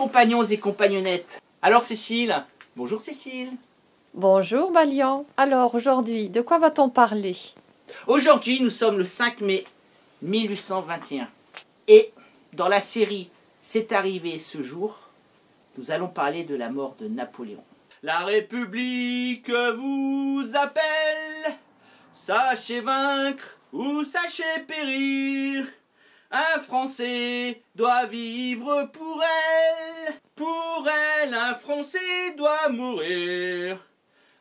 compagnons et compagnonnettes. Alors Cécile, bonjour Cécile. Bonjour Balian. Alors aujourd'hui, de quoi va-t-on parler? Aujourd'hui, nous sommes le 5 mai 1821. Et dans la série C'est arrivé ce jour, nous allons parler de la mort de Napoléon. La République vous appelle, sachez vaincre ou sachez périr. Un Français doit vivre pour elle, un Français doit mourir.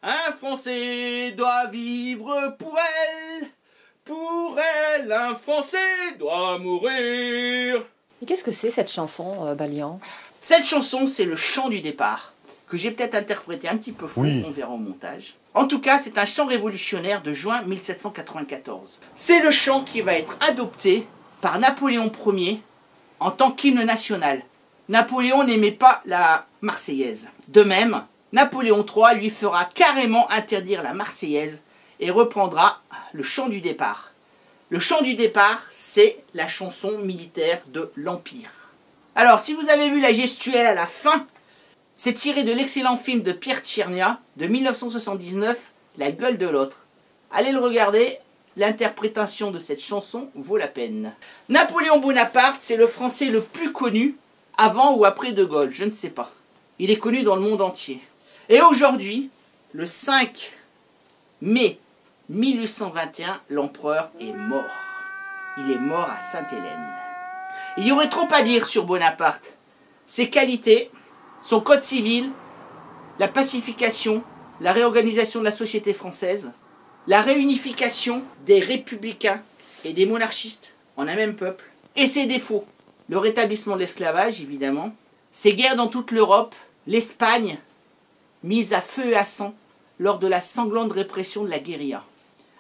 Un Français doit vivre pour elle, un Français doit mourir. Et qu'est-ce que c'est cette chanson, Balian? Cette chanson, c'est le chant du départ, que j'ai peut-être interprété un petit peu faux, on verra au montage. En tout cas, c'est un chant révolutionnaire de juin 1794. C'est le chant qui va être adopté par Napoléon Ier en tant qu'hymne national. Napoléon n'aimait pas la Marseillaise. De même, Napoléon III lui fera carrément interdire la Marseillaise et reprendra le chant du départ. Le chant du départ, c'est la chanson militaire de l'Empire. Alors, si vous avez vu la gestuelle à la fin, c'est tiré de l'excellent film de Pierre Tchernia de 1979, La gueule de l'autre. Allez le regarder, l'interprétation de cette chanson vaut la peine. Napoléon Bonaparte, c'est le Français le plus connu, avant ou après De Gaulle, je ne sais pas. Il est connu dans le monde entier. Et aujourd'hui, le 5 mai 1821, l'empereur est mort. Il est mort à Sainte-Hélène. Il y aurait trop à dire sur Bonaparte. Ses qualités, son code civil, la pacification, la réorganisation de la société française, la réunification des républicains et des monarchistes en un même peuple, et ses défauts, le rétablissement de l'esclavage évidemment, ses guerres dans toute l'Europe, l'Espagne mise à feu et à sang lors de la sanglante répression de la guérilla.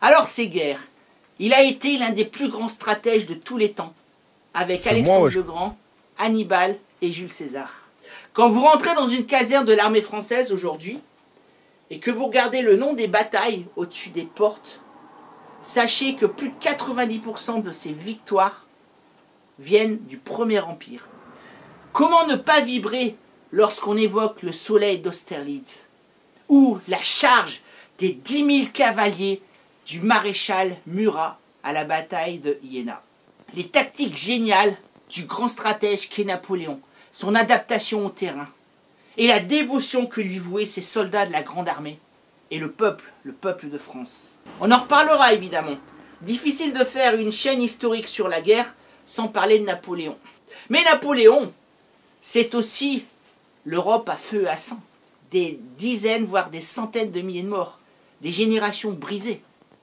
Alors ces guerres, il a été l'un des plus grands stratèges de tous les temps, avec Alexandre le Grand, Hannibal et Jules César. Quand vous rentrez dans une caserne de l'armée française aujourd'hui, et que vous regardez le nom des batailles au-dessus des portes, sachez que plus de 90% de ces victoires viennent du Premier Empire. Comment ne pas vibrer lorsqu'on évoque le soleil d'Austerlitz ou la charge des 10 000 cavaliers du maréchal Murat à la bataille de Iéna. Les tactiques géniales du grand stratège qu'est Napoléon, son adaptation au terrain, et la dévotion que lui vouaient ses soldats de la Grande Armée, et le peuple de France. On en reparlera évidemment. Difficile de faire une chaîne historique sur la guerre sans parler de Napoléon. Mais Napoléon, c'est aussi l'Europe à feu et à sang. Des dizaines, voire des centaines de milliers de morts. Des générations brisées.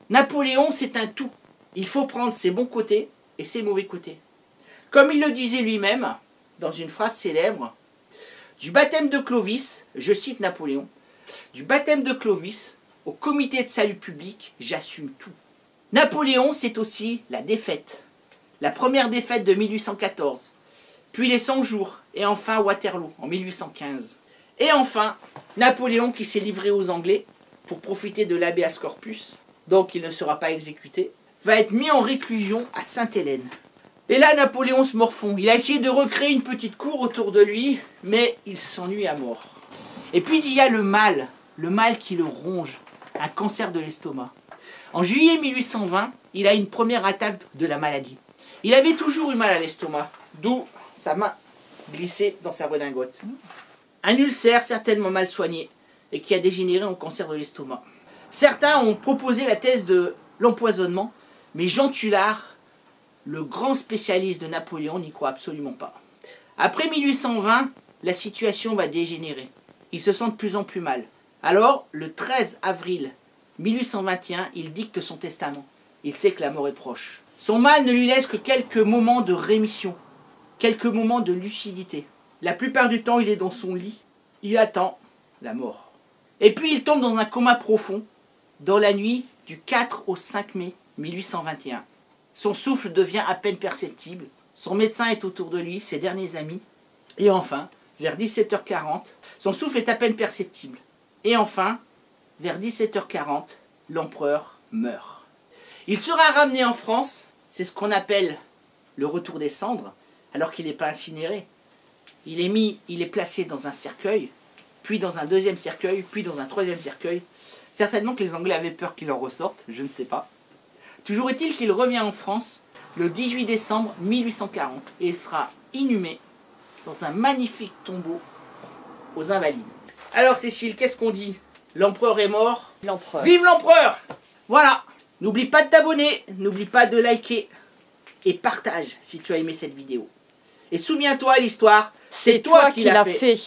Napoléon, c'est un tout. Il faut prendre ses bons côtés et ses mauvais côtés. Comme il le disait lui-même, dans une phrase célèbre, du baptême de Clovis, je cite Napoléon, du baptême de Clovis au comité de salut public, j'assume tout. Napoléon, c'est aussi la défaite. La première défaite de 1814, puis les 100 jours, et enfin Waterloo en 1815. Et enfin, Napoléon qui s'est livré aux Anglais pour profiter de l'habeas corpus, donc il ne sera pas exécuté, va être mis en réclusion à Sainte-Hélène. Et là, Napoléon se morfond. Il a essayé de recréer une petite cour autour de lui, mais il s'ennuie à mort. Et puis il y a le mal qui le ronge, un cancer de l'estomac. En juillet 1820, il a une première attaque de la maladie. Il avait toujours eu mal à l'estomac, d'où sa main glissée dans sa redingote. Un ulcère certainement mal soigné et qui a dégénéré en cancer de l'estomac. Certains ont proposé la thèse de l'empoisonnement, mais Jean Tullard, le grand spécialiste de Napoléon, n'y croit absolument pas. Après 1820, la situation va dégénérer. Il se sent de plus en plus mal. Alors, le 13 avril 1821, il dicte son testament. Il sait que la mort est proche. Son mal ne lui laisse que quelques moments de rémission, quelques moments de lucidité. La plupart du temps, il est dans son lit. Il attend la mort. Et puis, il tombe dans un coma profond dans la nuit du 4 au 5 mai 1821. Son souffle devient à peine perceptible. Son médecin est autour de lui, ses derniers amis. Et enfin, vers 17h40, son souffle est à peine perceptible. Et enfin, vers 17h40, l'empereur meurt. Il sera ramené en France, c'est ce qu'on appelle le retour des cendres, alors qu'il n'est pas incinéré. il est placé dans un cercueil, puis dans un deuxième cercueil, puis dans un troisième cercueil. Certainement que les Anglais avaient peur qu'il en ressorte, je ne sais pas. Toujours est-il qu'il revient en France le 18 décembre 1840 et il sera inhumé dans un magnifique tombeau aux Invalides. Alors Cécile, qu'est-ce qu'on dit? L'empereur est mort. L'empereur. Vive l'empereur! Voilà. N'oublie pas de t'abonner, n'oublie pas de liker et partage si tu as aimé cette vidéo. Et souviens-toi, l'histoire, c'est toi qui l'as fait.